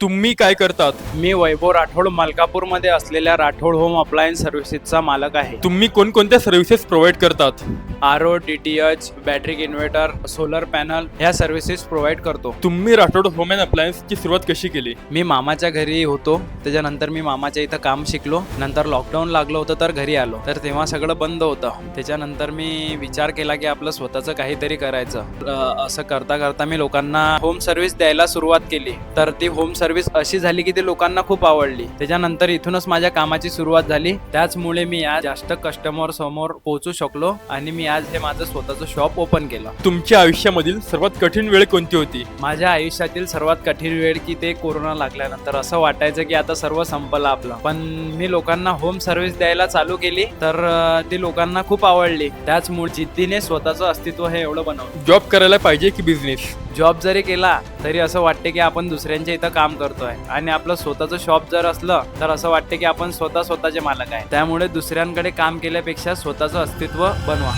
तुम्ही काय करतात? मी वैभव राठोड मलकापूरमध्ये असलेल्या राठोड होम अप्लायन्स सर्व्हिसेसचा मालक आहे. तुम्ही कोणकोणत्या सर्व्हिसेस प्रोव्हाइड करतात? RO., DTH, battery inverter, solar panel ह्या सर्व्हिसेस प्रोव्हाइड करतो. तुम्ही राठोड होम अँड अप्लायन्सची सुरुवात कशी केली? मी मामाच्या घरी होतो, त्याच्यानंतर मी मामाच्या इथं काम शिकलो. नंतर लॉकडाऊन लागलं होतं तर घरी आलो, तर तेव्हा सगळं बंद होतं. त्याच्यानंतर मी विचार केला की आपलं स्वतःचं काहीतरी करायचं. असं करता करता मी लोकांना होम सर्व्हिस द्यायला सुरुवात केली. तर ती होम सर्व्हिस अशी झाली की ती लोकांना खूप आवडली. त्याच्यानंतर इथूनच माझ्या कामाची सुरुवात झाली. त्याचमुळे मी आज जास्त कस्टमर समोर पोहोचू शकलो आणि मी आज हे माझं स्वतःचं शॉप ओपन केलं. तुमच्या आयुष्यामधील सर्वात कठीण वेळ कोणती होती? माझ्या आयुष्यातील सर्वात कठीण वेळ की ते कोरोना लागल्यानंतर असं वाटायचं की आता सर्व संपलं आपलं. पण मी लोकांना होम सर्व्हिस द्यायला चालू केली तर ती लोकांना खूप आवडली. त्याचमुळे जिद्दीने स्वतःचं अस्तित्व हे एवढं बनवलं. जॉब करायला पाहिजे की बिझनेस? जॉब जरी केला तरी असं वाटते की आपण दुसऱ्यांच्या इथं काम करतोय आणि आपलं स्वतःचं शॉप जर असलं तर असं वाटते की आपण स्वतःचे मालक आहे. त्यामुळे दुसऱ्यांकडे काम केल्यापेक्षा स्वतःचं अस्तित्व बनवा.